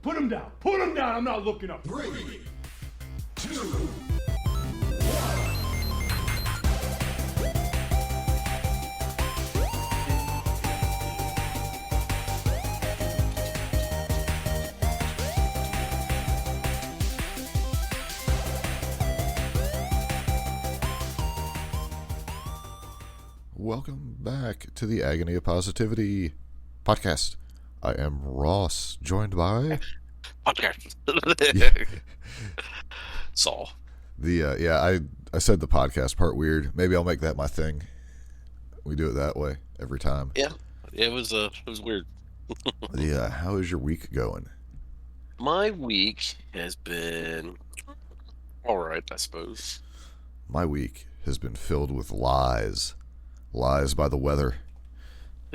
Put him down. Put him down. I'm not looking up. 3, 2, 1. Welcome back to the Agony of Positivity podcast. I am Ross, joined by podcast. Saul. I said the podcast part weird. Maybe I'll make that my thing. We do it that way every time. Yeah, it was weird. How is your week going? My week has been all right, I suppose. My week has been filled with lies. Lies by the weather.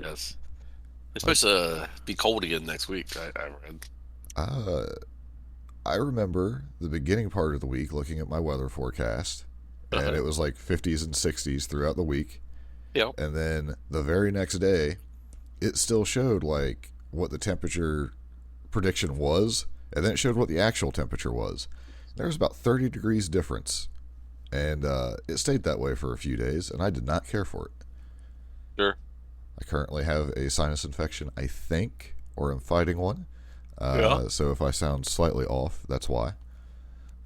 Yes. It's supposed to be cold again next week, I read. I remember the beginning part of the week looking at my weather forecast, and it was like 50s and 60s throughout the week. Yep. And then the very next day, it still showed like what the temperature prediction was, and then it showed what the actual temperature was. There was about 30 degrees difference, and it stayed that way for a few days, and I did not care for it. Sure. I currently have a sinus infection, I think, or I'm fighting one. So if I sound slightly off, that's why.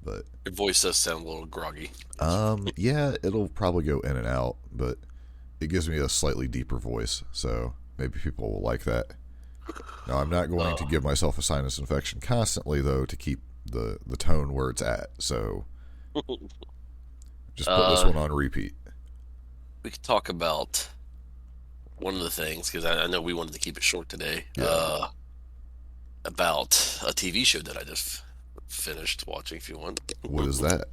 But Your voice does sound a little groggy. yeah, it'll probably go in and out, but it gives me a slightly deeper voice, so maybe people will like that. Now, I'm not going to give myself a sinus infection constantly, though, to keep the tone where it's at, so just put this one on repeat. We could talk about one of the things, because I know we wanted to keep it short today, about a TV show that I just finished watching, if you want. What is that?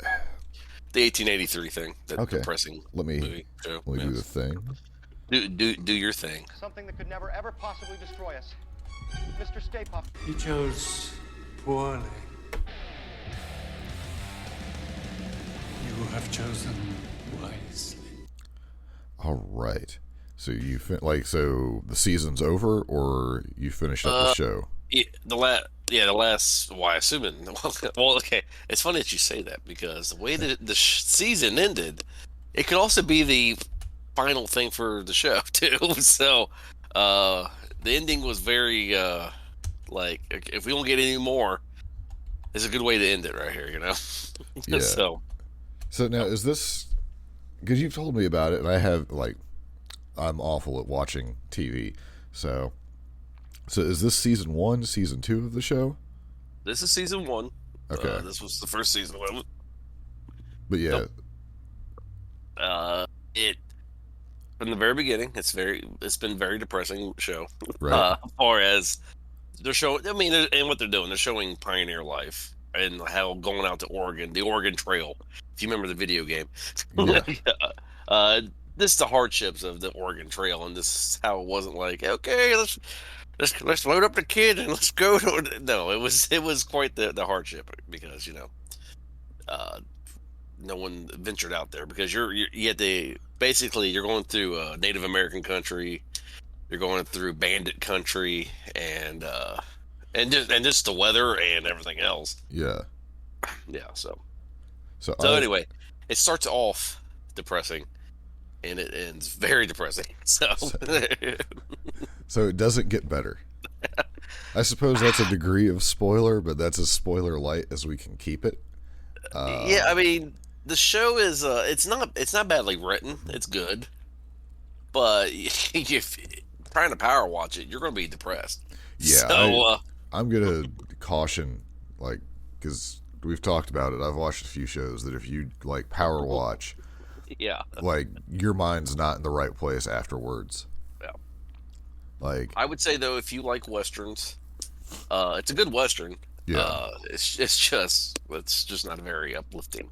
The 1883 thing. That Okay. depressing Let show. me do the thing. Do your thing. Something that could never ever possibly destroy us. Mr. Stay Puft. You chose poorly. You have chosen wisely. All right. So so the season's over, or you finished up the show? Yeah, the last. Well, I assume it. Well, okay. It's funny that you say that, because the way that the season ended, it could also be the final thing for the show too. So, the ending was very like, if we don't get any more, it's a good way to end it right here. You know. Yeah. So now, is this, because you've told me about it, and I have, I'm awful at watching TV. So is this season 1, season 2 of the show? This is season 1. Okay. This was the first season of it. But yeah. Nope. It, from the very beginning, it's been a very depressing show. Right. As far as they're showing, and what they're doing, they're showing pioneer life and how going out to Oregon, the Oregon Trail. If you remember the video game, this is the hardships of the Oregon Trail, and this is how it wasn't like, okay, let's load up the kid and let's go. No, it was quite the hardship, because no one ventured out there, because you're going through Native American country, you're going through bandit country, and just the weather and everything else. Yeah. Yeah. So So anyway, it starts off depressing, and it ends very depressing. So it doesn't get better. I suppose that's a degree of spoiler, but that's as spoiler light as we can keep it. yeah, I mean, the show is it's not badly written. It's good, but if trying to power watch it, you're going to be depressed. Yeah, So I'm gonna caution, because we've talked about it. I've watched a few shows that if you power watch, yeah, your mind's not in the right place afterwards. Yeah. I would say, though, if you like westerns, it's a good western. Yeah. It's just not very uplifting.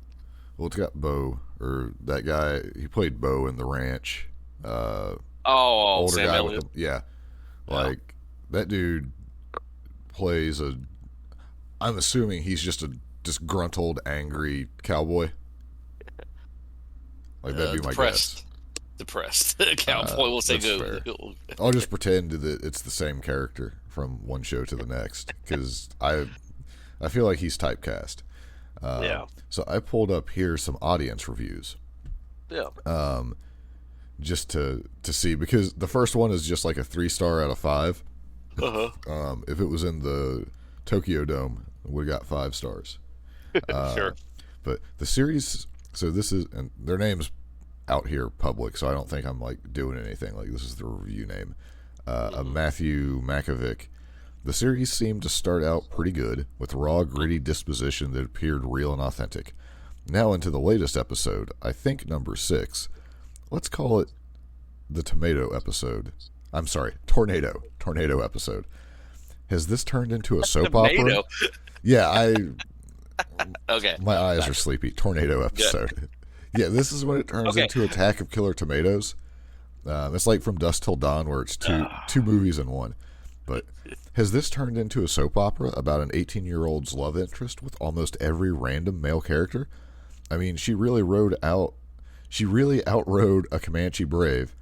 Well, it's got Bo, or that guy. He played Bo in The Ranch. Older Sam guy Elliott. That dude plays I'm assuming he's just a disgruntled, angry cowboy. That'd be my guess. Depressed cowboy. We'll say that's go. fair. I'll just pretend that it's the same character from one show to the next because I feel like he's typecast. Yeah. So I pulled up here some audience reviews. Yeah. Just to see, because the first one is just like a 3-star out of 5. If it was in the Tokyo Dome, we got 5 stars. Sure. But the series, so this is, and their name's out here public, so I don't think I'm like doing anything. Like, this is the review name. Matthew Makovic. The series seemed to start out pretty good, with raw, gritty disposition that appeared real and authentic. Now into the latest episode, I think number 6. Let's call it the tomato episode. I'm sorry, tornado episode. Has this turned into a soap opera? Yeah, Okay. My eyes are sleepy. Tornado episode. Yeah, this is when it turns into Attack of Killer Tomatoes. It's like From Dusk Till Dawn, where it's two movies in one. But has this turned into a soap opera about an 18-year-old's love interest with almost every random male character? I mean, she really outrode a Comanche brave.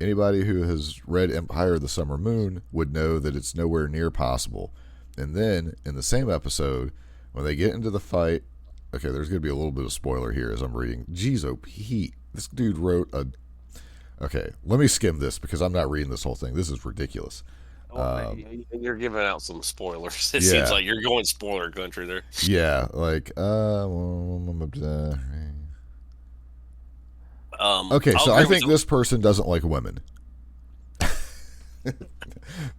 Anybody who has read Empire of the Summer Moon would know that it's nowhere near possible. And then, in the same episode, when they get into the fight... Okay, there's going to be a little bit of spoiler here as I'm reading. Jeez, oh, Pete. This dude wrote a... Okay, let me skim this because I'm not reading this whole thing. This is ridiculous. You're giving out some spoilers. It seems like you're going spoiler country there. Yeah, like... okay, so I think this person doesn't like women.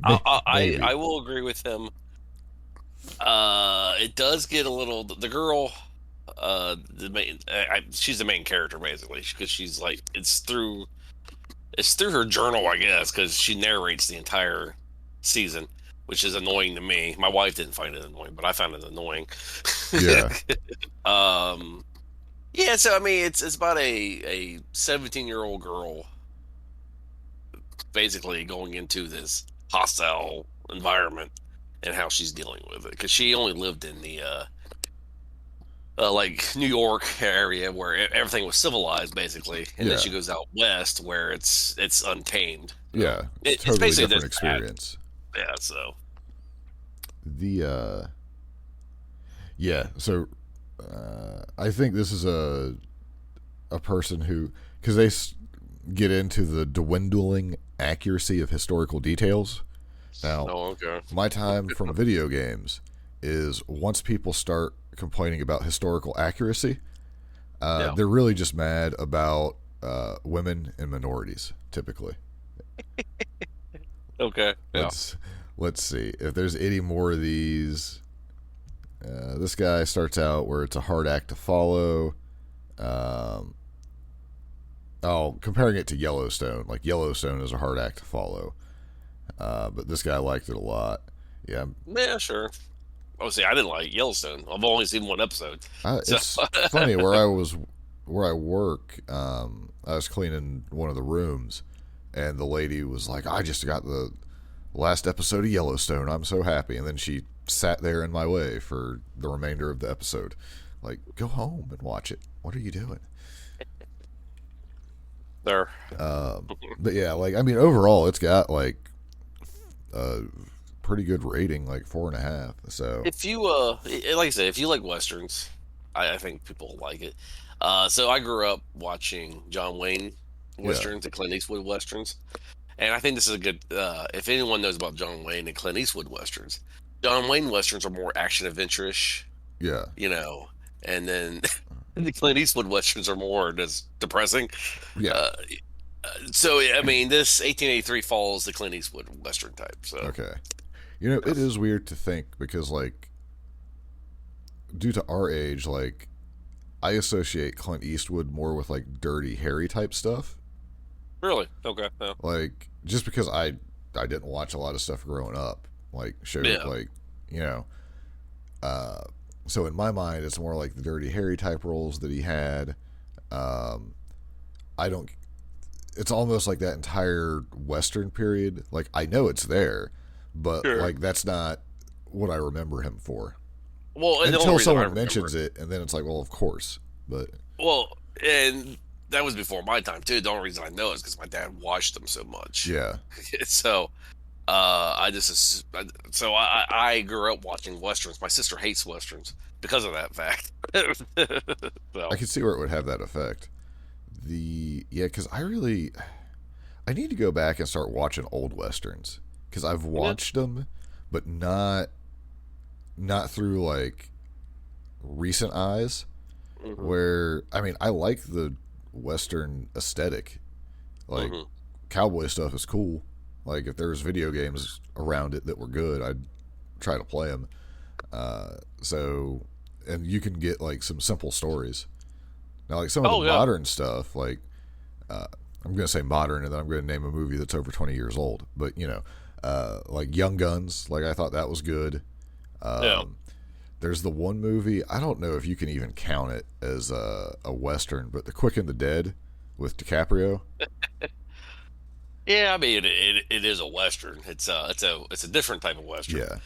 I will agree with him. It does get a little... The girl... she's the main character basically because she's like it's through her journal, I guess, because she narrates the entire season, which is annoying to me. My wife didn't find it annoying, but I found it annoying. Yeah. Yeah. So I mean, it's about a 17-year-old girl basically going into this hostile environment and how she's dealing with it because she only lived in the like New York area where everything was civilized basically, and then she goes out west where it's untamed. Yeah, it's totally basically different experience. Yeah, so I think this is a person who, because they get into the dwindling accuracy of historical details. Now, my time from video games is once people start complaining about historical accuracy, they're really just mad about women and minorities, typically. Okay. Yeah. Let's see if there's any more of these. This guy starts out where it's a hard act to follow. Comparing it to Yellowstone, like Yellowstone is a hard act to follow. But this guy liked it a lot. Yeah. Yeah, sure. Obviously, I didn't like Yellowstone. I've only seen one episode. It's funny where I work. I was cleaning one of the rooms, and the lady was like, "I just got the last episode of Yellowstone. I'm so happy." And then she sat there in my way for the remainder of the episode. Like, go home and watch it. What are you doing? There. But yeah, like, I mean, overall, it's got like a pretty good rating, like 4.5. So if you like I said, if you like westerns, I think people like it. So I grew up watching John Wayne westerns and Clint Eastwood westerns, and I think this is a good. If anyone knows about John Wayne and Clint Eastwood westerns, John Wayne westerns are more action adventure-ish. Yeah, and then the Clint Eastwood westerns are more just depressing. Yeah. So I mean, this 1883 follows the Clint Eastwood western type. So okay, it is weird to think because, like, due to our age, like, I associate Clint Eastwood more with like Dirty Harry type stuff. Really? Okay. Yeah. Like, just because I didn't watch a lot of stuff growing up, like shows like so in my mind it's more like the Dirty Harry type roles that he had. It's almost like that entire Western period. Like, I know it's there, but like that's not what I remember him for. Well, until someone mentions it, and then it's like, well, of course. But and that was before my time too. The only reason I know is because my dad watched them so much. Yeah. So, I grew up watching westerns. My sister hates westerns because of that fact. I can see where it would have that effect. Because I need to go back and start watching old westerns because I've watched them, but not through like recent eyes. Mm-hmm. Where I like the western aesthetic, like cowboy stuff is cool. Like if there's video games around it that were good, I'd try to play them. And you can get like some simple stories. Now, like some of the modern stuff, like I'm going to say modern, and then I'm going to name a movie that's over 20 years old. But like Young Guns, like I thought that was good. There's the one movie, I don't know if you can even count it as a western, but The Quick and the Dead with DiCaprio. Yeah, I mean it is a western. It's a different type of western. Yeah,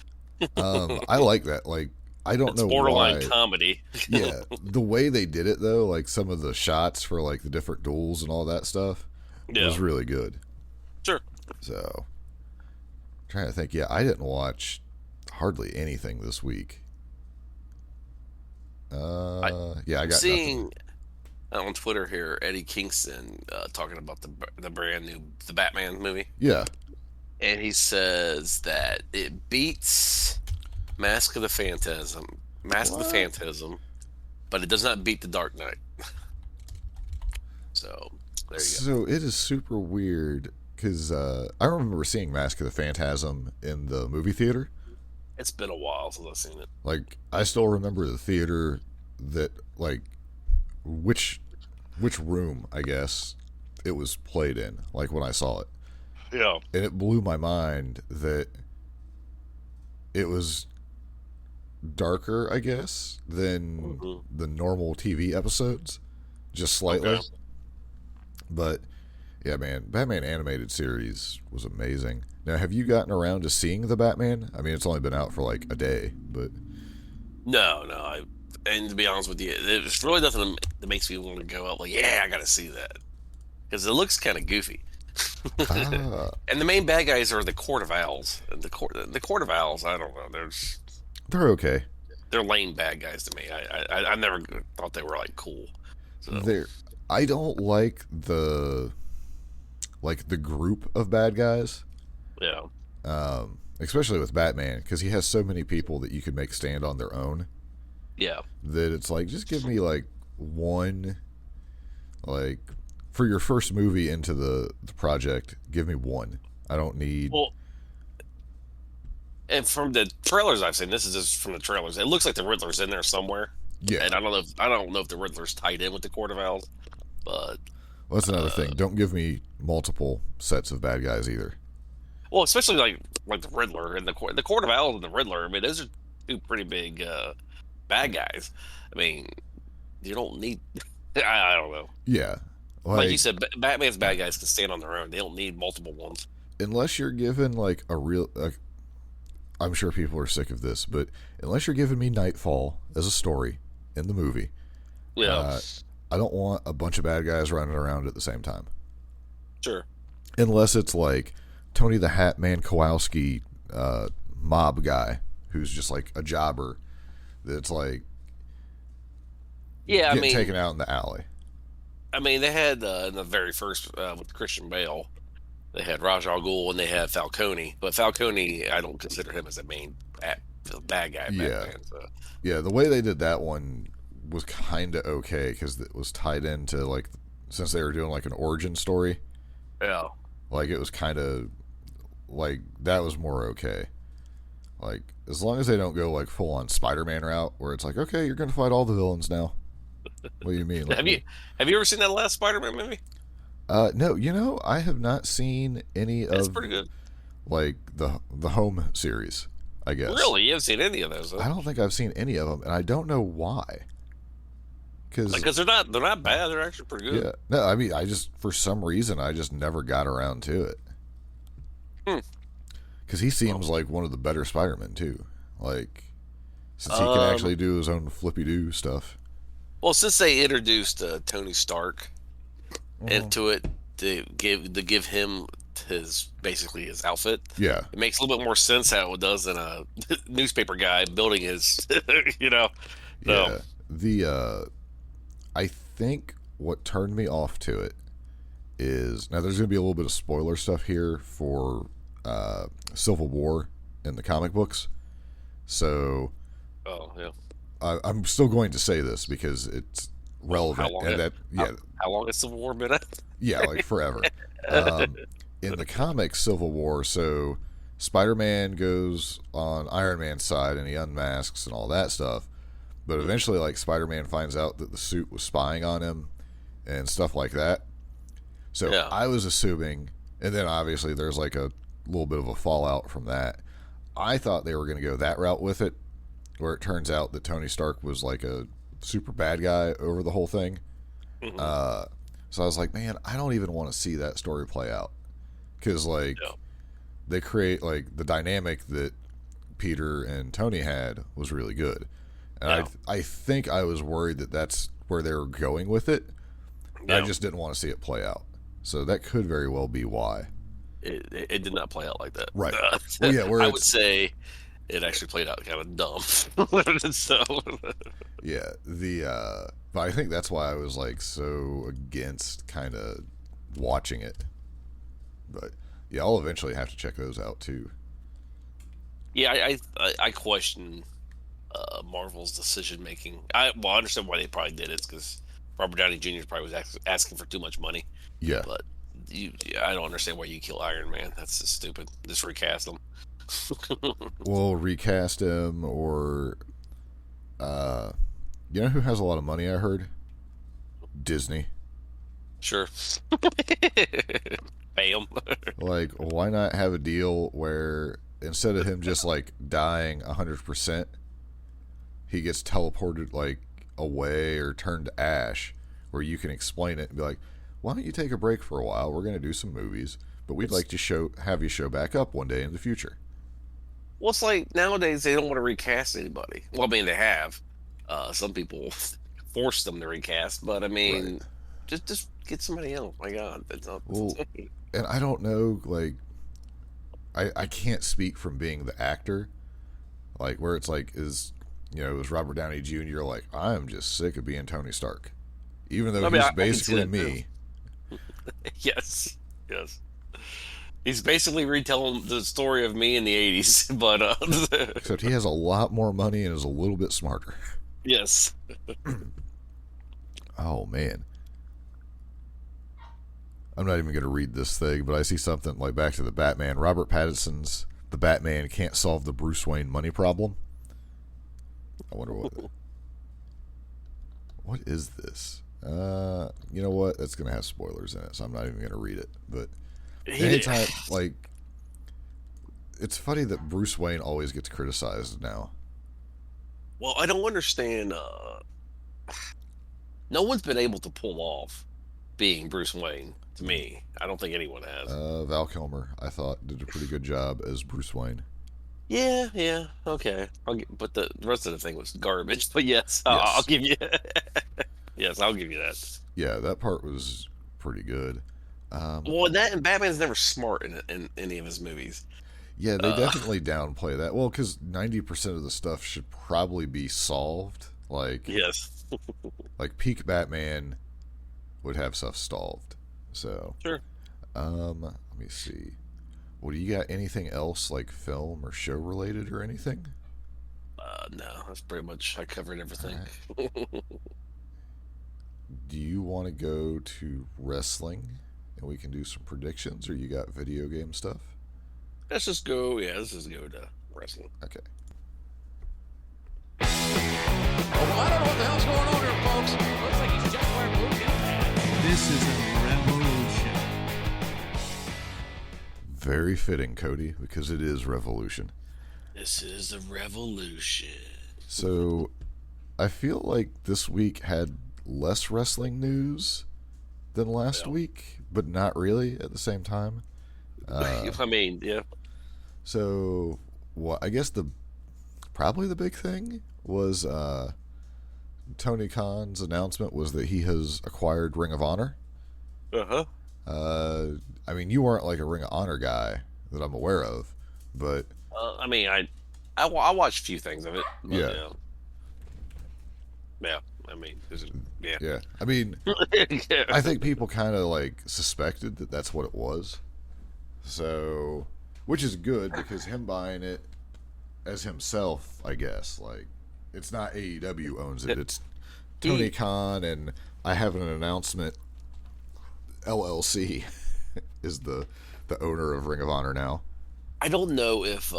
I like that. Like I don't know borderline why. Comedy. Yeah, the way they did it though, like some of the shots for like the different duels and all that stuff was really good. Sure. So, trying to think. Yeah, I didn't watch hardly anything this week. I got seeing nothing. on Twitter here Eddie Kingston talking about the brand new Batman movie. Yeah. And he says that it beats Mask of the Phantasm, but it does not beat The Dark Knight. So there you go. So it is super weird because I remember seeing Mask of the Phantasm in the movie theater. It's been a while since I've seen it. Like I still remember the theater that like which room I guess it was played in. Like when I saw it. Yeah. And it blew my mind that it was darker, I guess, than the normal TV episodes, just slightly. Okay. But yeah, man, Batman animated series was amazing. Now, have you gotten around to seeing the Batman? I mean, it's only been out for like a day, but No. And to be honest with you, there's really nothing that makes me want to go out like, yeah, I got to see that because it looks kind of goofy. And the main bad guys are the Court of Owls. And the Court of Owls, I don't know. they're okay. They're lame bad guys to me. I never thought they were like cool. So. I don't like the group of bad guys. Yeah. Especially with Batman, because he has so many people that you could make stand on their own. Yeah. That it's like, just give me like one, like for your first movie into the project, give me one. I don't need. Well, and from the trailers I've seen, this is just from the trailers. It looks like the Riddler's in there somewhere. Yeah. And I don't know if the Riddler's tied in with the Court of Owls, but well, that's another thing. Don't give me multiple sets of bad guys either. Well, especially like the Riddler and the Court of Owls and the Riddler. I mean, those are two pretty big bad guys. I mean, you don't need. I don't know. Yeah, like you said, Batman's bad guys can stand on their own. They don't need multiple ones. Unless you're given like a real. I'm sure people are sick of this, but unless you're giving me Nightfall as a story in the movie, yeah, I don't want a bunch of bad guys running around at the same time. Sure. Unless it's like Tony the Hat Man Kowalski mob guy who's just like a jobber that's like getting taken out in the alley. I mean, they had in the very first with Christian Bale, they had Ra's al Ghul and they had Falcone. But Falcone, I don't consider him as a main bad guy. Yeah. Batman, so. Yeah, the way they did that one was kind of okay because it was tied into like, since they were doing like an origin story. Yeah. Like it was kind of like that was more okay. Like as long as they don't go like full on Spider-Man route where it's like, okay, you're gonna fight all the villains now. What do you mean? Like, have you ever seen that last Spider-Man movie? No, I have not seen any of. It's pretty good. Like the home series, I guess. Really, you haven't seen any of those? Huh? I don't think I've seen any of them, and I don't know why. Because they're not bad. They're actually pretty good. Yeah. No, I mean, for some reason I just never got around to it. Because he seems like one of the better Spider-Men too. Like since he can actually do his own flippy-do stuff. Well, since they introduced Tony Stark into it to give him his basically his outfit. Yeah. It makes a little bit more sense how it does than a newspaper guy building his, you know. Yeah. The I think what turned me off to it is, now there's going to be a little bit of spoiler stuff here for Civil War in the comic books. So Oh yeah. I'm still going to say this because it's relevant. How long has Civil War been at? Yeah, like forever. In the comics, Civil War, so Spider-Man goes on Iron Man's side and he unmasks and all that stuff. But eventually, like, Spider-Man finds out that the suit was spying on him and stuff like that. So Yeah. I was assuming, and then obviously there's like a little bit of a fallout from that. I thought they were going to go that route with it, where it turns out that Tony Stark was like a super bad guy over the whole thing. So I was like, man, I don't even want to see that story play out. Because, like, they create, like, the dynamic that Peter and Tony had was really good. And I think I was worried that that's where they were going with it. I just didn't want to see it play out. So that could very well be why. It did not play out like that. Right. Well, yeah, I would say it actually played out kind of dumb. So yeah, but I think that's why I was like so against kind of watching it. But yeah, I'll eventually have to check those out too. yeah, I question Marvel's decision making. I understand why they probably did it, because Robert Downey Jr. probably was asking for too much money. Yeah. But I don't understand why you kill Iron Man. That's just stupid. Just recast him. Well, recast him, or you know who has a lot of money, I heard? Disney. Sure. Bam. Like, why not have a deal where instead of him just like dying 100%, he gets teleported like away or turned to ash, where you can explain it and be like, why don't you take a break for a while? We're going to do some movies, but we'd like to have you show back up one day in the future. Well, it's like nowadays they don't want to recast anybody. Well, I mean, they have. Some people force them to recast, but I mean, just get somebody else. My God, that's not. Well, and I don't know, like, I can't speak from being the actor, like, where it's like, is, you know, is Robert Downey Jr. like, I'm just sick of being Tony Stark, even though he's basically me. Yes. He's basically retelling the story of me in the 80s, but except he has a lot more money and is a little bit smarter. Yes. Oh man, I'm not even going to read this thing, but I see something like back to the Batman. Robert Pattinson's The Batman can't solve the Bruce Wayne money problem. I wonder what is this? You know what? That's going to have spoilers in it, so I'm not even going to read it. But anytime, like, it's funny that Bruce Wayne always gets criticized now. Well, I don't understand. No one's been able to pull off being Bruce Wayne, to me. I don't think anyone has. Val Kilmer, I thought, did a pretty good job as Bruce Wayne. Yeah, okay. But the rest of the thing was garbage. But yes. I'll give you. Yes, I'll give you that. Yeah, that part was pretty good. Well, that and Batman's never smart in any of his movies. Yeah, they definitely downplay that. Well, because 90% of the stuff should probably be solved. Like, yes. Like peak Batman would have stuff solved. So Sure. Let me see. Well, do you got anything else like film or show related or anything? No, that's pretty much, I covered everything. Right. Do you want to go to wrestling and we can do some predictions, or you got video game stuff? Let's just go to wrestling. Okay. Oh, I don't know what the hell's going on here, folks. Looks like he's just wearing blue pants. This is a revolution. Very fitting, Cody, because it is Revolution. This is the revolution. So, I feel like this week had less wrestling news than last week, but not really at the same time. I mean, yeah. So, I guess probably the big thing was Tony Khan's announcement was that he has acquired Ring of Honor. Uh-huh. I mean, you aren't like a Ring of Honor guy that I'm aware of, but I mean, I watched a few things of it. But, yeah. Yeah. I mean, yeah. Yeah. I mean, I think people kind of like suspected that that's what it was. So, which is good because him buying it as himself, I guess, like it's not AEW owns it. It's Tony Khan, and I have an announcement. LLC is the owner of Ring of Honor now. I don't know if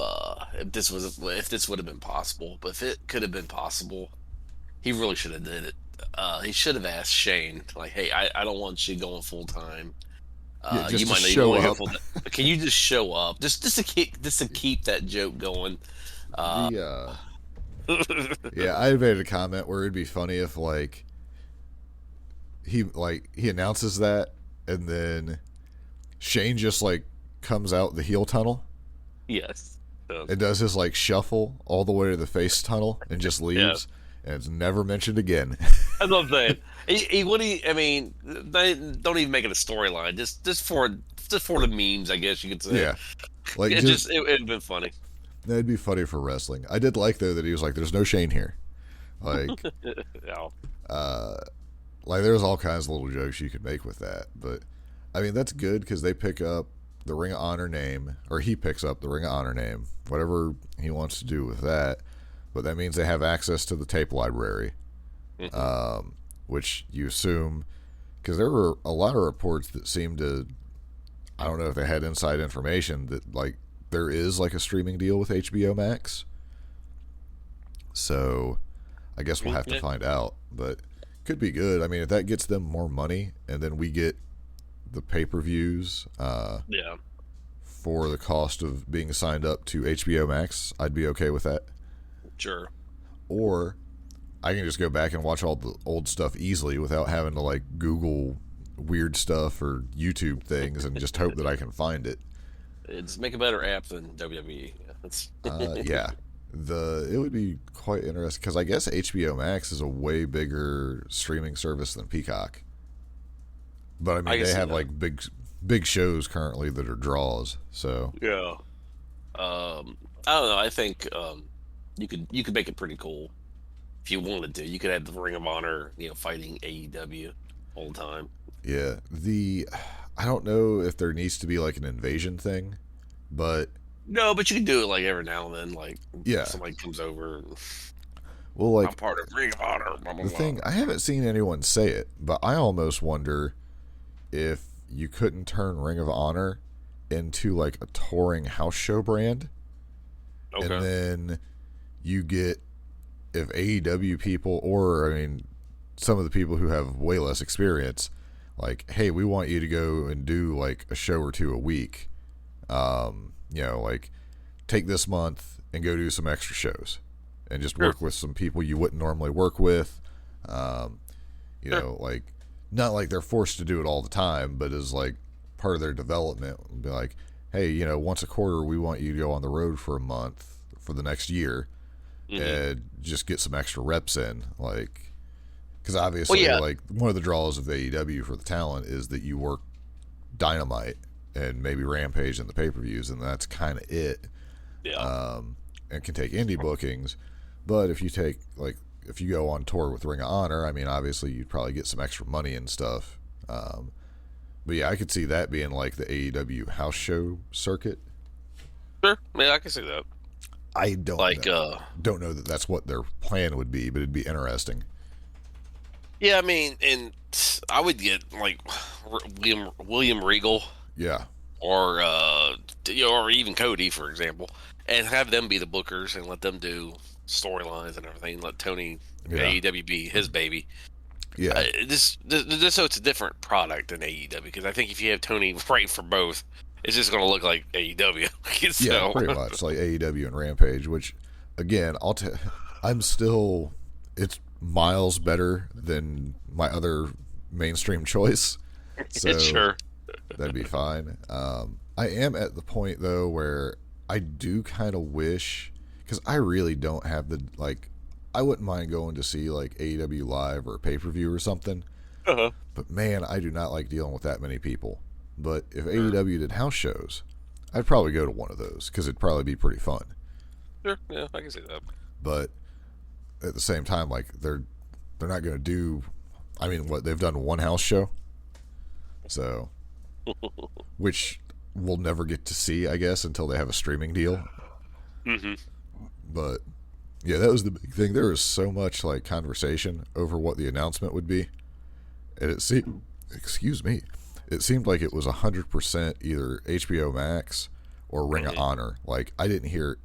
this would have been possible, but if it could have been possible, he really should have did it. He should have asked Shane, like, "Hey, I don't want you going full time. Yeah, just you to might not show even up. full time. Can you just show up, just to keep that joke going?" Yeah, I made a comment where it'd be funny if like he announces that, and then Shane just like comes out the heel tunnel Yes. and does his like shuffle all the way to the face tunnel and just leaves, and it's never mentioned again. That's what I'm saying. I mean, they don't even make it a storyline. Just for the memes, I guess you could say. Yeah, like it'd been funny. that'd be funny for wrestling. I did like though that he was like, "There's no Shane here," like. Yeah. Like there's all kinds of little jokes you could make with that, but I mean that's good because they pick up the Ring of Honor name, or he picks up the Ring of Honor name, whatever he wants to do with that. But that means they have access to the tape library, which you assume, because there were a lot of reports that seemed to, I don't know if they had inside information that like there is like a streaming deal with HBO Max. So I guess we'll have to find out, but. Could be good. I mean, if that gets them more money, and then we get the pay-per-views for the cost of being signed up to HBO Max, I'd be okay with that. Sure. Or I can just go back and watch all the old stuff easily without having to like Google weird stuff or YouTube things and just hope that I can find it. It's make a better app than WWE. Yeah. It would be quite interesting because I guess HBO Max is a way bigger streaming service than Peacock. But I mean, they have like big shows currently that are draws. So yeah, I don't know. I think you could make it pretty cool if you wanted to. You could have the Ring of Honor, fighting AEW all the time. Yeah, I don't know if there needs to be like an invasion thing, but. No, but you can do it like every now and then, like if somebody comes over. Well, like I'm part of Ring of Honor. Blah, blah, the thing, I haven't seen anyone say it, but I almost wonder if you couldn't turn Ring of Honor into like a touring house show brand, and then you get if AEW people, or I mean, some of the people who have way less experience, like, hey, we want you to go and do like a show or two a week. Like take this month and go do some extra shows and just work with some people you wouldn't normally work with. Like not like they're forced to do it all the time, but as like part of their development, be like, hey, once a quarter, we want you to go on the road for a month for the next year and just get some extra reps in. Like, because obviously, like one of the draws of AEW for the talent is that you work Dynamite and maybe Rampage in the pay-per-views, and that's kind of it. Yeah. And can take indie bookings, but if you go on tour with Ring of Honor, I mean, obviously you'd probably get some extra money and stuff. But yeah, I could see that being like the AEW house show circuit. Sure, yeah, I can see that. I don't know that that's what their plan would be, but it'd be interesting. Yeah, I mean, and I would get like William Regal. Yeah. Or or even Cody, for example, and have them be the bookers and let them do storylines and everything. Let Tony AEW be his baby. Yeah. This so it's a different product than AEW, because I think if you have Tony right for both, it's just going to look like AEW. Yeah, pretty much like AEW and Rampage. Which, again, it's miles better than my other mainstream choice. So sure. That'd be fine. I am at the point though where I do kind of wish, because I really don't have I wouldn't mind going to see like AEW live or pay-per-view or something. But man, I do not like dealing with that many people. But if AEW did house shows, I'd probably go to one of those because it'd probably be pretty fun. Sure, yeah, I can see that. But at the same time, like they're not going to do. I mean, what they've done one house show, so which we'll never get to see, I guess, until they have a streaming deal. Mm-hmm. But yeah, that was the big thing. There was so much like conversation over what the announcement would be, and it seemed, it seemed like it was 100% either HBO Max or Ring of Honor. Like I didn't hear.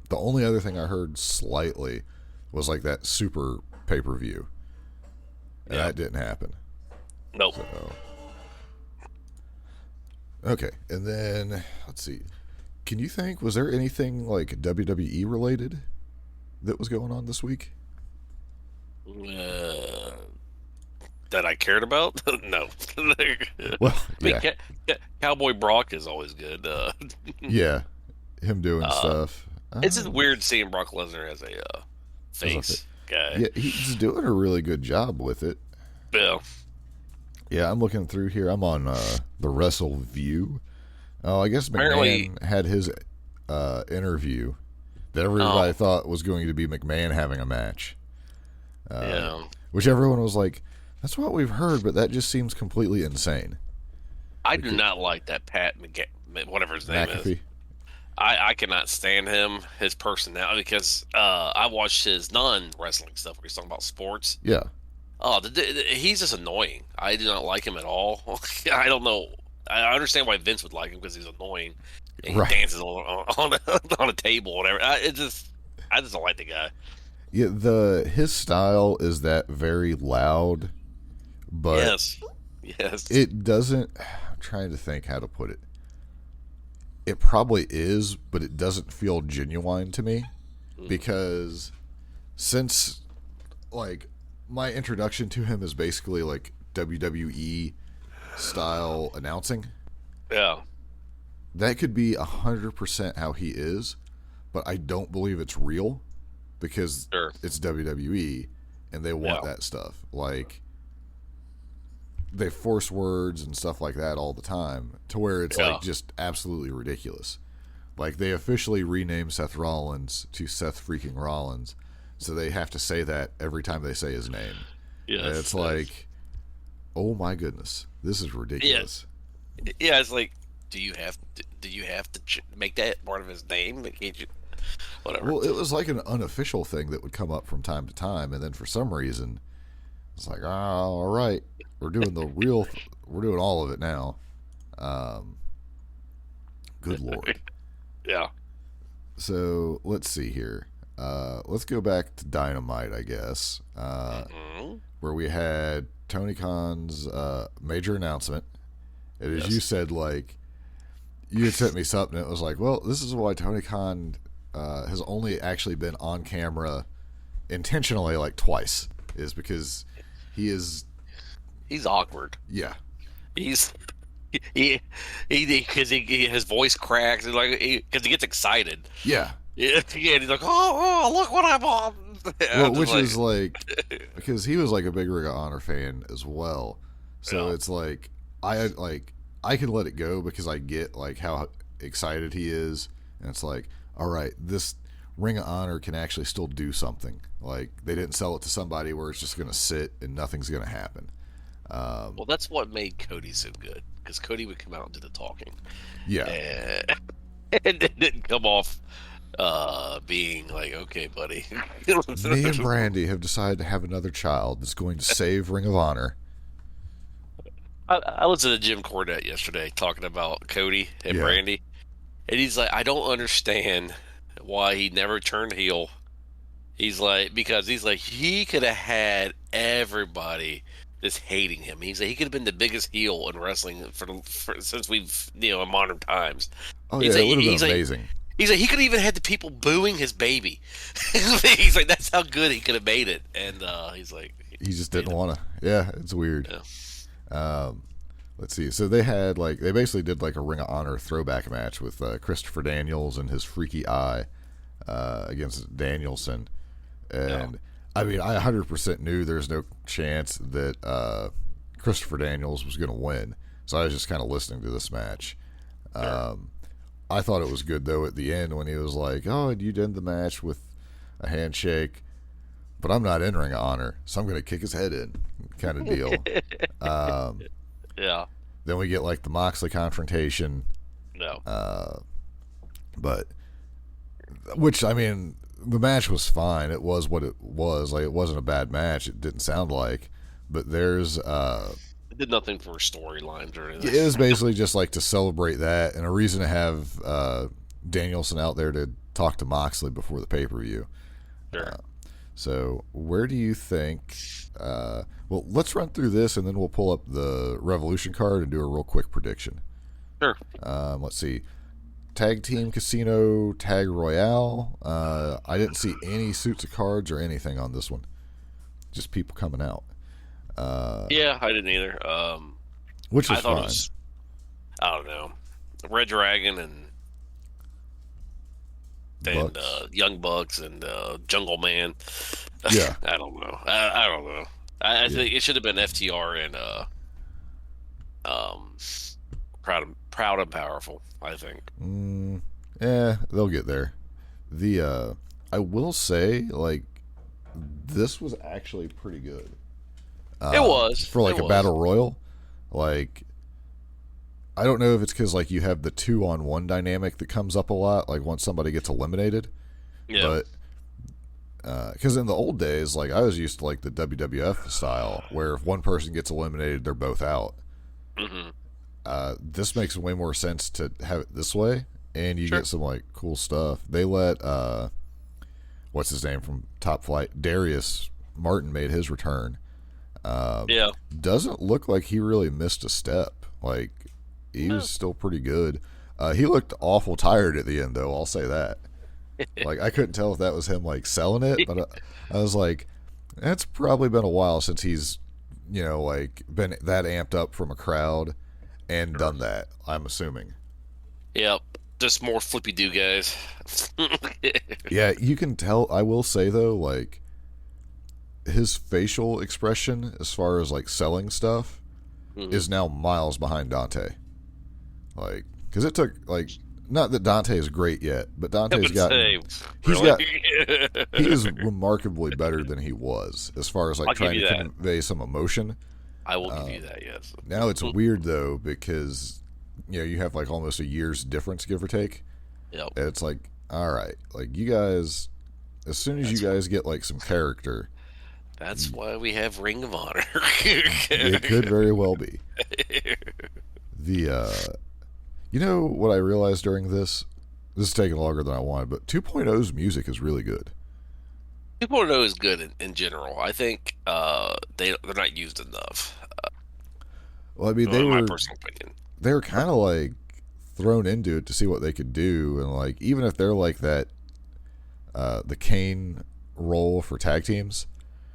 The only other thing I heard slightly was like that super pay-per-view, and that didn't happen. Nope. So, okay, and then let's see. Can you think, was there anything like WWE related that was going on this week? That I cared about? No. Well, I mean, Cowboy Brock is always good. Yeah, him doing stuff. It's just weird seeing Brock Lesnar as a face guy. Yeah, he's doing a really good job with it. Yeah. Yeah, I'm looking through here. I'm on the Wrestle View. Oh, I guess Apparently, McMahon had his interview that everybody thought was going to be McMahon having a match. Which everyone was like, that's what we've heard, but that just seems completely insane. I do not like that Pat whatever his name McAfee. is. I cannot stand him, his personality, because I watched his non-wrestling stuff where he's talking about sports. Yeah. Oh, he's just annoying. I do not like him at all. I don't know. I understand why Vince would like him because he's annoying. And he dances on a table or whatever. I just don't like the guy. Yeah, his style is that very loud, but yes, it doesn't. I'm trying to think how to put it. It probably is, but it doesn't feel genuine to me because since like my introduction to him is basically like WWE style announcing. Yeah. That could be 100% how he is, but I don't believe it's real because it's WWE and they want that stuff. Like they force words and stuff like that all the time to where it's like just absolutely ridiculous. Like they officially renamed Seth Rollins to Seth freaking Rollins, so they have to say that every time they say his name. Yes, and it's like, oh my goodness, this is ridiculous. Yeah, it's like, do you have to make that part of his name? Can't you? Whatever. Well, it was like an unofficial thing that would come up from time to time, and then for some reason, it's like, all right, we're doing we're doing all of it now. Good Lord. Yeah. So let's see here. Let's go back to Dynamite, I guess, where we had Tony Khan's major announcement. And as you said, like, you had sent me something. It was like, well, this is why Tony Khan has only actually been on camera intentionally like twice, is because he's awkward. Yeah. Because his voice cracks and because he gets excited. Yeah. Yeah, he's like, oh, look what I'm on. Well, which is like, because he was like a big Ring of Honor fan as well, so it's like I can let it go because I get like how excited he is, and it's like, all right, this Ring of Honor can actually still do something. Like they didn't sell it to somebody where it's just gonna sit and nothing's gonna happen. Well, that's what made Cody so good, because Cody would come out and do the talking. Yeah, and it didn't come off being like, okay, buddy. Me and Brandy have decided to have another child that's going to save Ring of Honor. I listened to Jim Cornette yesterday talking about Cody and Brandy, and he's like, I don't understand why he never turned heel. He's like, because he's like, he could have had everybody just hating him. He's like, he could have been the biggest heel in wrestling for since we've in modern times. Oh yeah, it would have been amazing. He's like, he could have even had the people booing his baby. He's like, that's how good he could have made it. And he's like, he just didn't want to. Yeah, it's weird. Yeah. Let's see. So they basically did like a Ring of Honor throwback match with Christopher Daniels and his freaky eye against Danielson. And I mean, I 100% knew there's no chance that Christopher Daniels was going to win. So I was just kind of listening to this match. I thought it was good, though, at the end when he was like, oh, you'd end the match with a handshake, but I'm not entering honor, so I'm going to kick his head in kind of deal. Yeah. Then we get, like, the Moxley confrontation. No. But, which, I mean, the match was fine. It was what it was. Like, it wasn't a bad match. It didn't sound like. But there's... It did nothing for storylines or anything. It was basically just, like, to celebrate that and a reason to have Danielson out there to talk to Moxley before the pay-per-view. Sure. So, where do you think... well, let's run through this, and then we'll pull up the Revolution card and do a real quick prediction. Sure. Let's see. Tag Team Casino Tag Royale. I didn't see any suits of cards or anything on this one. Just people coming out. Yeah, I didn't either. Which was I thought fine. it was, I don't know, Red Dragon and Young Bucks and Jungle Man. Yeah. I don't know. I don't know. I think it should have been FTR and Proud and Powerful, I think. They'll get there. I will say, like, this was actually pretty good. It was. For, like, a battle royal. Like, I don't know if it's because, like, you have the 2-on-1 dynamic that comes up a lot, like, once somebody gets eliminated. Yeah. But, because in the old days, like, I was used to, like, the WWF style, where if one person gets eliminated, they're both out. Mm-hmm. This makes way more sense to have it this way, and you get some, like, cool stuff. They let, what's his name from Top Flight? Darius Martin made his return. Yeah. Doesn't look like he really missed a step. Like, he was still pretty good. He looked awful tired at the end, though. I'll say that. Like, I couldn't tell if that was him, like, selling it, but I was like, it's probably been a while since he's, you know, like, been that amped up from a crowd and done that, I'm assuming. Yep. Just more flippy-do guys. Yeah, you can tell. I will say, though, like, his facial expression as far as, like, selling stuff is now miles behind Dante. Like, because it took, like, not that Dante is great yet, but Dante's got he is remarkably better than he was as far as, like, trying to convey some emotion. I will give you that, yes. Now it's weird, though, because, you know, you have, like, almost a year's difference, give or take. Yep. And it's like, all right, like, you guys, as soon as you guys get, like, some character... That's why we have Ring of Honor. It could very well be. You know what I realized during this? This is taking longer than I wanted, but 2.0's music is really good. 2.0 is good in general. I think they're not used enough. Well, I mean, in my personal opinion. They were kind of, like, thrown into it to see what they could do, and, like, even if they're like that, the Kane role for tag teams.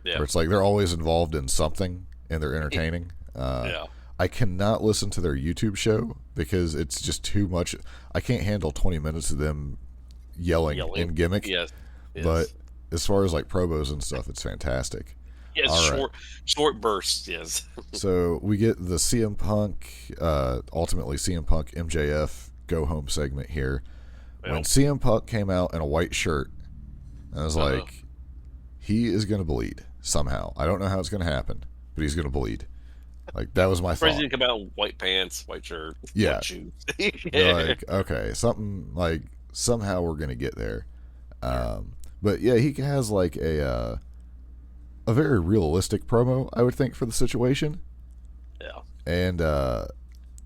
Yeah. Where it's like they're always involved in something and they're entertaining. Yeah. I cannot listen to their YouTube show because it's just too much. I can't handle 20 minutes of them yelling. In gimmick. Yes. But as far as, like, promos and stuff, it's fantastic. Yes, All short bursts, yes. So we get the CM Punk, ultimately CM Punk MJF go home segment here. Well. When CM Punk came out in a white shirt, I was like, he is going to bleed somehow. I don't know how it's going to happen, but he's going to bleed. Like, that was my thought. President come out in white pants, white shirt, yeah. white shoes. You're like, okay, something, like, somehow we're going to get there. But yeah, he has, like, a very realistic promo, I would think, for the situation. Yeah. And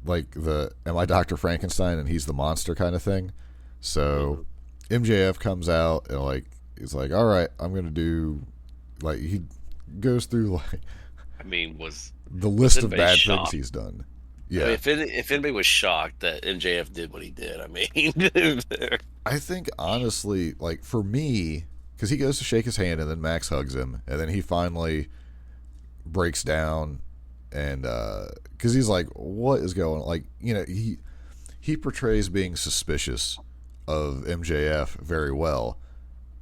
like the am I Dr. Frankenstein and he's the monster kind of thing. So MJF comes out and, like, he's like, all right, I'm gonna do, like, he goes through, like, I mean, was the list of bad shocked? things he's done. Yeah. I mean, if anybody was shocked that MJF did what he did, I mean, I think, honestly, like, for me, because he goes to shake his hand and then Max hugs him and then he finally breaks down and because he's like, what is going on? Like, you know, he portrays being suspicious of MJF very well.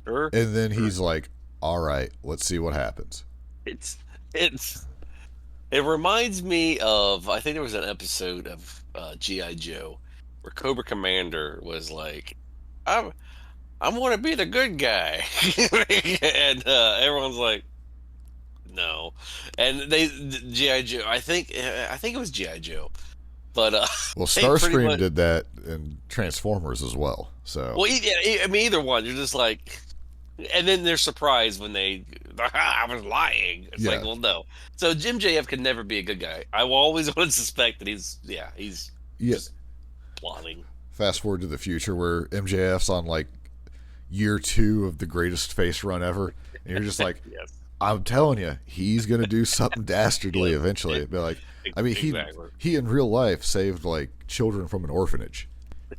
Sure. And then he's like, all right, let's see what happens. It's It reminds me of, I think there was an episode of G.I. Joe where Cobra Commander was like, I want to be the good guy. And everyone's like, no. And G.I. Joe, I think it was G.I. Joe. But Well, they pretty Starscream much, did that in Transformers as well. So well, I mean, either one. You're just like, and then they're surprised when they, I was lying. It's like, Yeah. well, no. So Jim JF could never be a good guy. I will always want to suspect that he's yeah. just plotting. Fast forward to the future where MJF's on like year 2 of the greatest face run ever, and you're just like, Yes. I'm telling you, he's gonna do something dastardly eventually. Be like, I mean, Exactly. he in real life saved like children from an orphanage.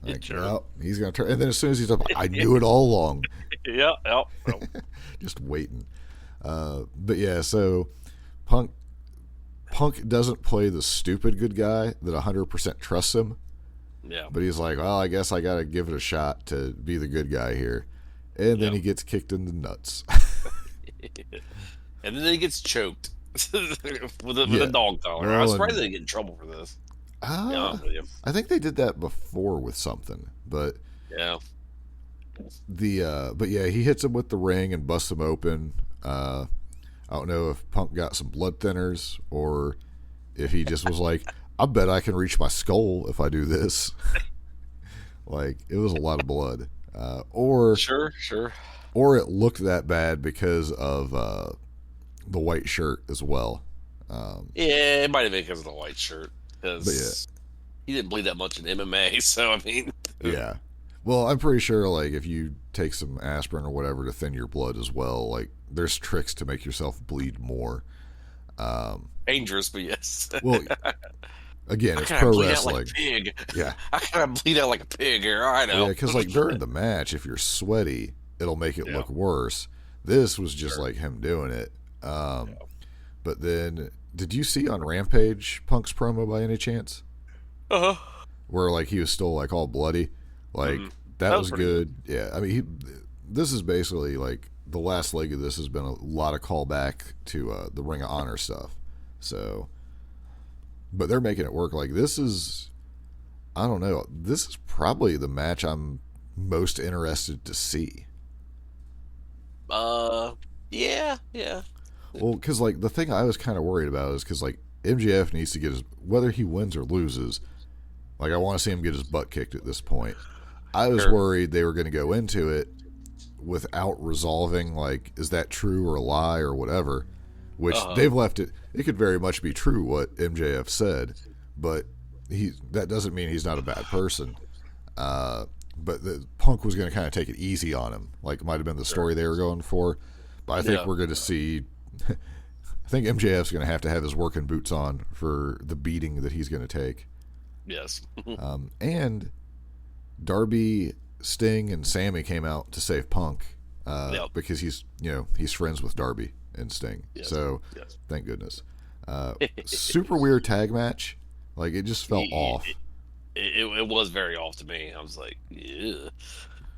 Like, Sure. well, he's gonna turn, and then as soon as he's up, I knew it all along. Yeah. Just waiting. But yeah, so Punk doesn't play the stupid good guy that 100% trusts him, Yeah. but he's like, well, I guess I gotta give it a shot to be the good guy here, and then he gets kicked in the nuts. And then he gets choked with a Yeah. dog collar. Well, I was surprised and- they didn't get in trouble for this. To be honest with you. I think they did that before with something, but Yeah. but yeah, he hits him with the ring and busts him open. I don't know if Punk got some blood thinners or if he just was like, I bet I can reach my skull if I do this. Like, it was a lot of blood. Or Sure. it looked that bad because of the white shirt as well. Yeah, it might have been because of the white shirt. But Because he didn't bleed that much in MMA. So, I mean, Yeah. Well, I'm pretty sure, like, if you take some aspirin or whatever to thin your blood as well, like, there's tricks to make yourself bleed more. dangerous, but yes. Well, again, I it's kind pro of bleed out wrestling. like a pig. Yeah. I kind of bleed out like a pig here. I know. Yeah, because, like, during the match, if you're sweaty, it'll make it Yeah. look worse. This was just, Sure. like, him doing it. But then, did you see on Rampage Punk's promo by any chance? Uh-huh. Where, like, he was still, like, all bloody? Like, that That was was pretty good. Yeah, I mean, this is basically, like, the last leg of this has been a lot of callback to the Ring of Honor stuff. So, but they're making it work. Like, this is, I don't know, this is probably the match I'm most interested to see. Yeah. Well, because, like, the thing I was kind of worried about is because, like, MJF needs to get his, whether he wins or loses, like, I want to see him get his butt kicked at this point. I was Sure. worried they were going to go into it without resolving, like, is that true or a lie or whatever, which they've left it. It could very much be true what MJF said, but that doesn't mean he's not a bad person. But the Punk was going to kind of take it easy on him, like it might have been the story they were going for. But I think we're going to see. I think MJF's going to have his working boots on for the beating that he's going to take. Yes. And Darby, Sting, and Sammy came out to save Punk because he's friends with Darby and Sting. Yes. So Yes. thank goodness. Super weird tag match. Like, it just felt off. It was very off to me. I was like, yeah.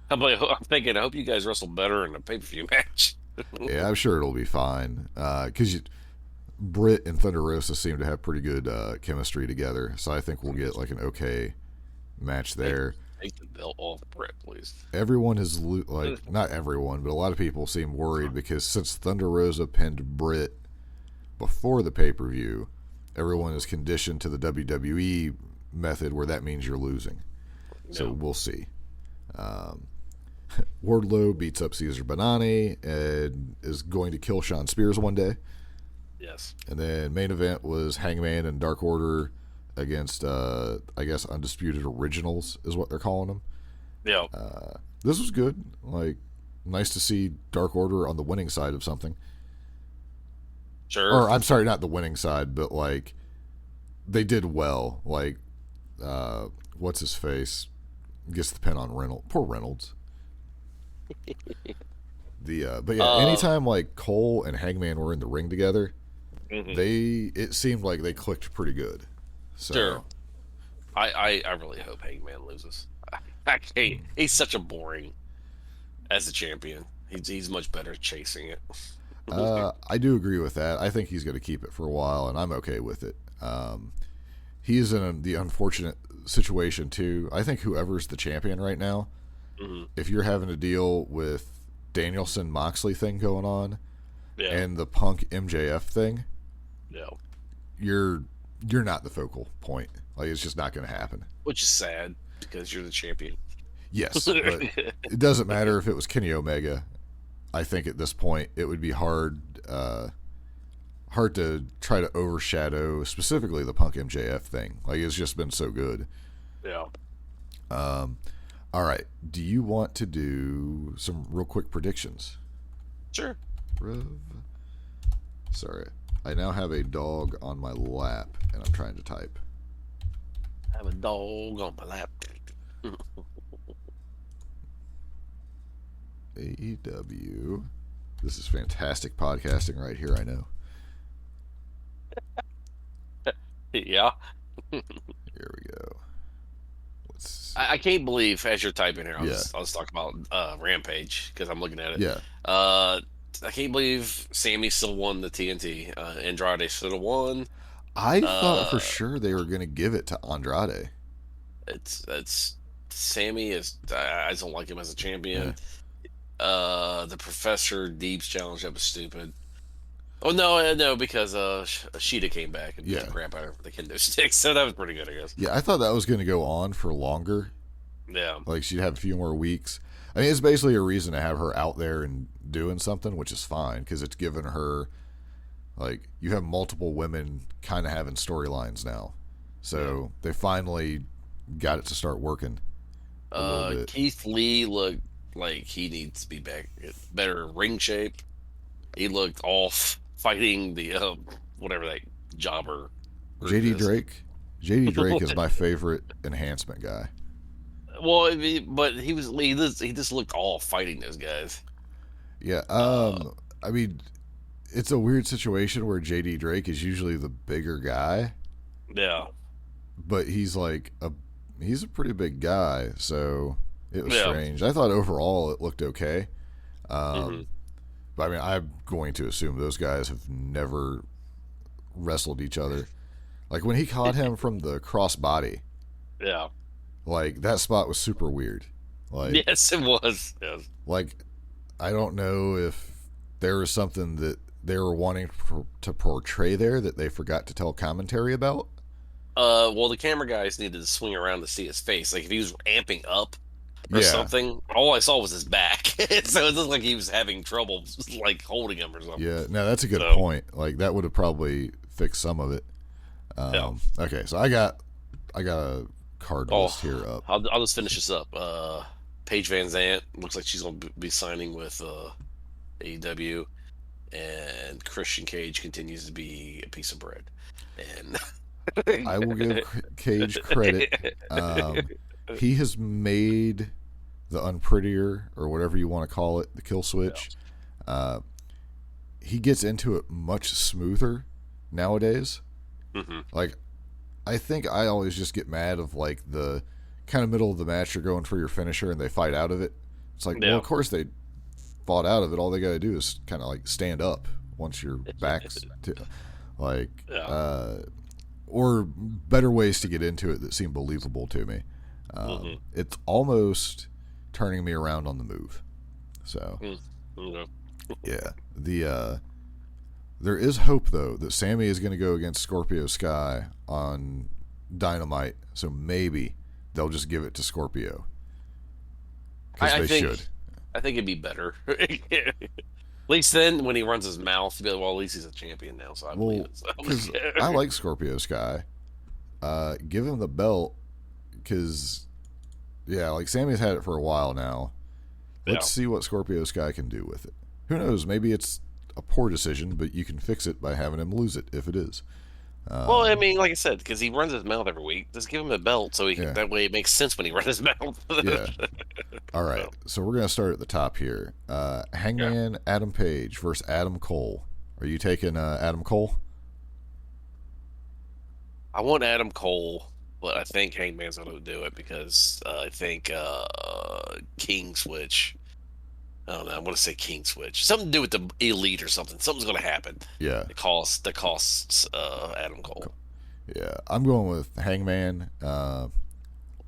I'm thinking, I hope you guys wrestle better in a pay-per-view match. Yeah, I'm sure it'll be fine. Because Britt and Thunder Rosa seem to have pretty good chemistry together. So I think we'll get like an okay match there. Take the belt off Brett, please. Everyone is like, not everyone, but a lot of people seem worried because since Thunder Rosa pinned Britt before the pay-per-view, everyone is conditioned to the WWE method where that means you're losing. So we'll see. Wardlow beats up Cesar Bonani and is going to kill Sean Spears one day. Yes. And then main event was Hangman and Dark Order against, I guess, Undisputed Originals is what they're calling them. Yeah. This was good. Like, nice to see Dark Order on the winning side of something. Sure. Or, I'm sorry, not the winning side, but, like, they did well. Like, what's his face? Gets the pin on Reynolds. Poor Reynolds. But yeah, anytime, like, Cole and Hangman were in the ring together, it seemed like they clicked pretty good. So, Sure. I really hope Hangman loses. I can't. He's such a boring as a champion. He's much better at chasing it. I do agree with that. I think he's going to keep it for a while, and I'm okay with it. He's in the unfortunate situation, too. I think whoever's the champion right now, if you're having to deal with Danielson-Moxley thing going on and the Punk MJF thing, you're not the focal point. Like, it's just not going to happen. Which is sad, because you're the champion. Yes, but it doesn't matter if it was Kenny Omega. I think at this point it would be hard to try to overshadow specifically the Punk MJF thing. Like, it's just been so good. Yeah. All right. Do you want to do some real quick predictions? Sure. Sorry. I now have a dog on my lap, and I'm trying to type. I have a dog on my lap. AEW. This is fantastic podcasting right here, I know. Yeah. Here we go. I can't believe, as you're typing here, I'll just talk about Rampage, because I'm looking at it. Yeah. I can't believe Sammy still won the TNT. Andrade should have won. I thought for sure they were going to give it to Andrade. It's Sammy is. I don't like him as a champion. The Professor Deeps challenge, that was stupid. Oh no, because Sheeta came back and beat the crap out of the kendo stick, so that was pretty good, I guess. Yeah, I thought that was going to go on for longer. Yeah, like she'd have a few more weeks. I mean, it's basically a reason to have her out there and doing something, which is fine because it's given her, like, you have multiple women kind of having storylines now, so they finally got it to start working. Keith Lee looked like he needs to be back, better ring shape. He looked off fighting the whatever that jobber. JD Drake. JD Drake is my favorite enhancement guy. Well, but he just looked off fighting those guys. Yeah. I mean, it's a weird situation where JD Drake is usually the bigger guy. Yeah. But he's a pretty big guy, so it was strange. I thought overall it looked okay. But I mean, I'm going to assume those guys have never wrestled each other. Like when he caught him from the crossbody. Yeah. Like that spot was super weird. Like, yes, it was. Yes. Like, I don't know if there was something that they were wanting to portray there that they forgot to tell commentary about. Well, the camera guys needed to swing around to see his face. Like if he was amping up or something, all I saw was his back. So it looked like he was having trouble like holding him or something. Yeah, no, that's a good point. Like that would have probably fixed some of it. Okay, so I got a card list here up. I'll just finish this up. Paige Van Zant looks like she's going to be signing with AEW, and Christian Cage continues to be a piece of bread. And I will give Cage credit. He has made the unprettier, or whatever you want to call it, the kill switch. He gets into it much smoother nowadays. Like, I think I always just get mad of like the kind of middle of the match you're going for your finisher and they fight out of it. It's like, well, of course they fought out of it. All they got to do is kind of like stand up once your back's to, like, or better ways to get into it that seem believable to me. It's almost turning me around on the move. So, yeah, there is hope though that Sammy is going to go against Scorpio Sky on Dynamite. So maybe they'll just give it to Scorpio. Because they should. I think it'd be better. At least then, when he runs his mouth, you'll be like, well, at least he's a champion now. So I believe it. Because I like Scorpio Sky. Give him the belt. Because, yeah, like Sammy's had it for a while now. Let's see what Scorpio Sky can do with it. Who knows? Maybe it's a poor decision, but you can fix it by having him lose it if it is. Well, I mean, like I said, because he runs his mouth every week, just give him a belt so he can, that way it makes sense when he runs his mouth. Yeah. All right. So we're going to start at the top here. Hangman Adam Page versus Adam Cole. Are you taking Adam Cole? I want Adam Cole, but I think Hangman's going to do it because I think King Switch I don't know. I want to say King Switch. Something to do with the Elite or something. Something's going to happen. Yeah. That costs Adam Cole. Yeah. I'm going with Hangman. I'll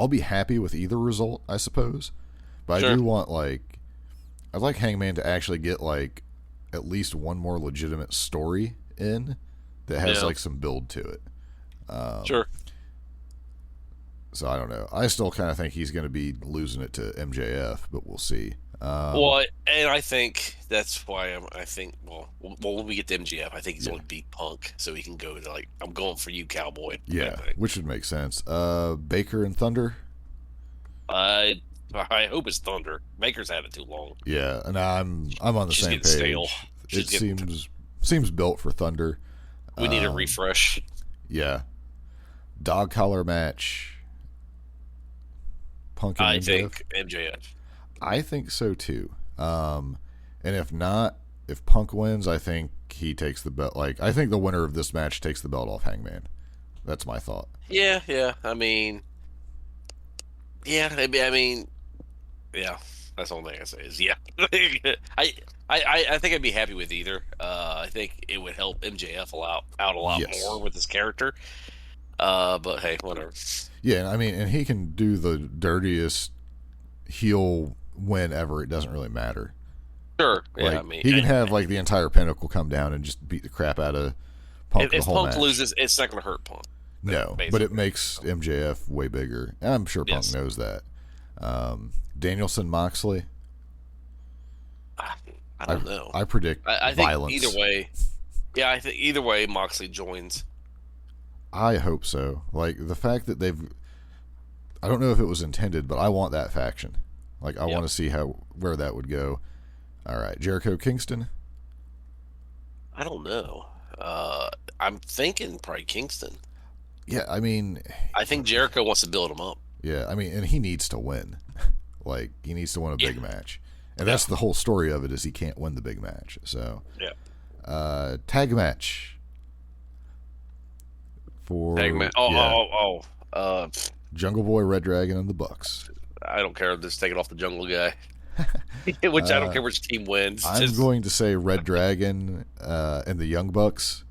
be happy with either result, I suppose. But Sure. I do want, like, I'd like Hangman to actually get, like, at least one more legitimate story in that has, like, some build to it. Sure. So I don't know. I still kind of think he's going to be losing it to MJF, but we'll see. Well, and I think that's why I think, when we get to MGF, I think he's going to beat Punk so he can go to, like, I'm going for you, cowboy. Yeah, which would make sense. Baker and Thunder? I hope it's Thunder. Baker's had it too long. Yeah, and I'm on the She's same getting page. stale. It seems built for Thunder. We need a refresh. Yeah. Dog collar match. Punk and I MJF? think MJF. I think so too. And if not, if Punk wins, I think he takes the belt. Like, I think the winner of this match takes the belt off Hangman. That's my thought. Yeah. I mean, yeah. That's the only thing I say is yeah. I think I'd be happy with either. I think it would help MJF out a lot more with his character. But hey, whatever. Yeah, I mean, and he can do the dirtiest heel win ever. It doesn't really matter. Sure. Like, Yeah, I mean, he can have like the entire Pinnacle come down and just beat the crap out of Punk. If the whole Punk match. loses, it's not going to hurt Punk. No, but it makes MJF way bigger. And I'm sure Punk knows that. Danielson Moxley. I don't know. I predict I think violence. either way. Yeah, I think either way, Moxley joins. I hope so. Like, the fact that I don't know if it was intended, but I want that faction. Like, I want to see where that would go. All right, Jericho Kingston. I don't know. I'm thinking probably Kingston. Yeah, I mean, I think Jericho wants to build him up. yeah, I mean, and he needs to win. Like, he needs to win a big match. And that's the whole story of it, is he can't win the big match. So, tag match. Tag match. Jungle Boy, Red Dragon, and the Bucks. I don't care. Just take it off the Jungle guy. Which I don't care which team wins. I'm going to say Red Dragon and the Young Bucks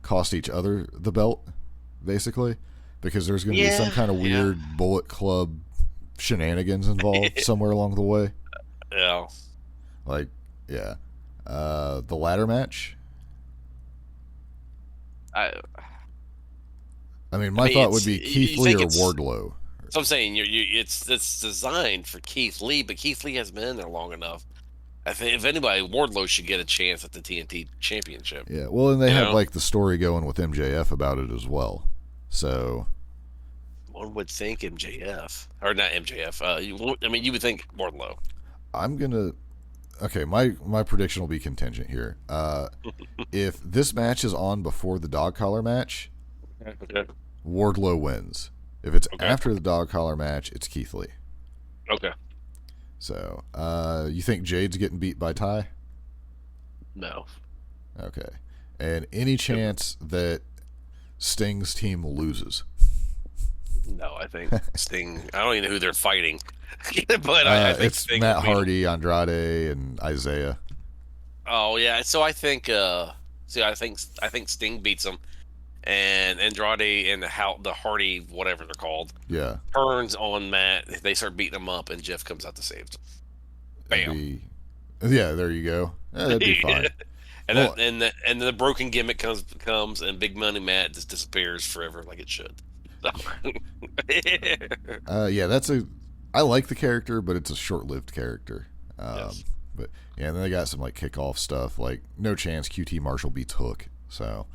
cost each other the belt, basically, because there's going to be some kind of weird Bullet Club shenanigans involved somewhere along the way. Yeah. Like, yeah. The ladder match. I mean, my thought would be Keith Lee or Wardlow. So I'm saying it's designed for Keith Lee, but Keith Lee hasn't been in there long enough. I think if anybody, Wardlow should get a chance at the TNT Championship. Yeah, well, and they have like the story going with MJF about it as well. So one would think MJF or not MJF. You would think Wardlow. I'm gonna. Okay, my prediction will be contingent here. If this match is on before the dog collar match, Wardlow wins. If it's after the dog collar match, it's Keith Lee. Okay. So, you think Jade's getting beat by Ty? No. Okay. And any chance that Sting's team loses? No, I think Sting. I don't even know who they're fighting, but I think it's Sting Matt Hardy, Andrade, and Isaiah. Oh yeah, so I think. I think Sting beats them, and Andrade and the Hardy, whatever they're called, turns on Matt. They start beating him up, and Jeff comes out to save them. Bam. Yeah, there you go. That'd be fine. And then the broken gimmick comes, and Big Money Matt just disappears forever, like it should. I like the character, but it's a short-lived character. Yes. But yeah, and then they got some like kickoff stuff, like no chance QT Marshall beats Hook. So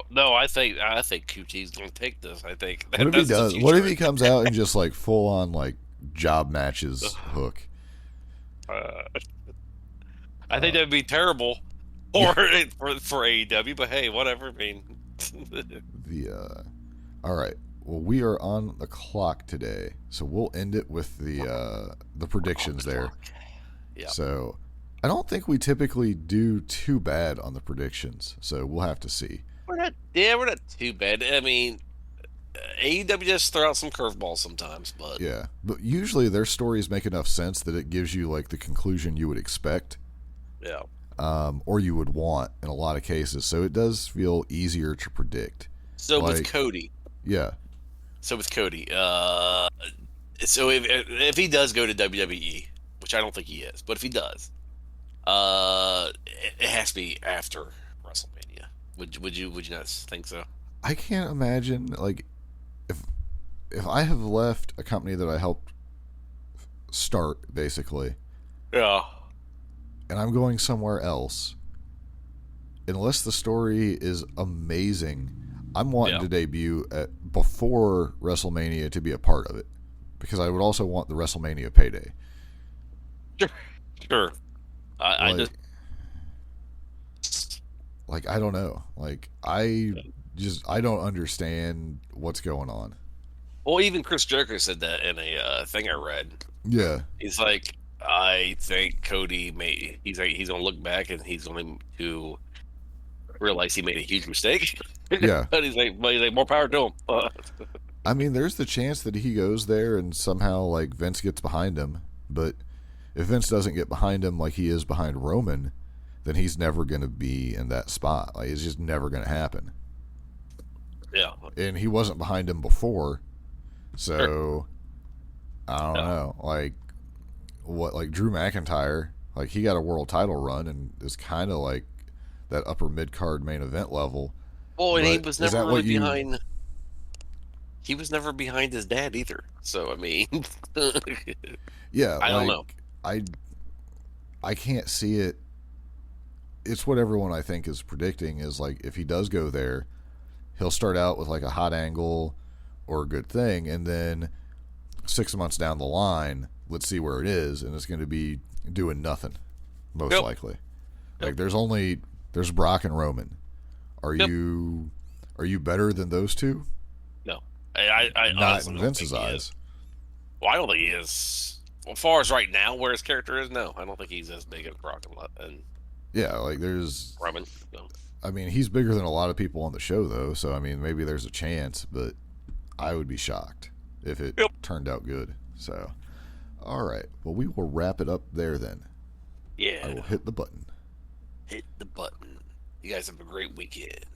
no, I think QT's going to take this. I think. What if he does? What if he comes out and just like full on like job matches Hook? I think that'd be terrible for AEW, but hey, whatever. I mean, all right. Well, we are on the clock today, so we'll end it with the predictions there. Yeah. So I don't think we typically do too bad on the predictions, so we'll have to see. We're not too bad. I mean, AEW just throw out some curveballs sometimes, but Yeah, but usually their stories make enough sense that it gives you like the conclusion you would expect, yeah. or you would want in a lot of cases. So it does feel easier to predict. So with Like- Cody, Yeah, so if he does go to WWE, which I don't think he is, but if he does, it has to be after WrestleMania. Would you not think so? I can't imagine like if I have left a company that I helped start basically, Yeah. and I'm going somewhere else, unless the story is amazing, I'm wanting Yeah. to debut before WrestleMania to be a part of it, because I would also want the WrestleMania payday. Sure. I Like- just Like I don't know, like I don't understand what's going on. well, even Chris Jericho said that in a thing I read. Yeah, He's like, I think Cody he's gonna look back and he's going to realize he made a huge mistake. Yeah. but he's like, more power to him. I mean, there's the chance that he goes there and somehow like Vince gets behind him, but if Vince doesn't get behind him like he is behind Roman, then he's never going to be in that spot. Like it's just never going to happen. Yeah. And he wasn't behind him before, so Sure. I don't know. Like Drew McIntyre, like he got a world title run and is kind of like that upper mid card main event level. Well, and he But was is never that really what you- behind. He was never behind his dad either. So I mean, Yeah, I don't know. I can't see it. It's what everyone I think is predicting is like if he does go there, he'll start out with like a hot angle or a good thing, and then 6 months down the line, let's see where it is, and it's going to be doing nothing, most Yep. likely. Like there's Brock and Roman. Are Yep. you better than those two? No, I Not honestly in don't Vince's think he eyes. is. Well, I don't think he is. Well, as far as right now, where his character is, no, I don't think he's as big as Brock and Yeah, like there's. Roman. No. I mean, he's bigger than a lot of people on the show, though. So I mean, maybe there's a chance, but I would be shocked if it Yep. turned out good. So, all right. Well, we will wrap it up there then. Yeah. I will hit the button. Hit the button. You guys have a great weekend.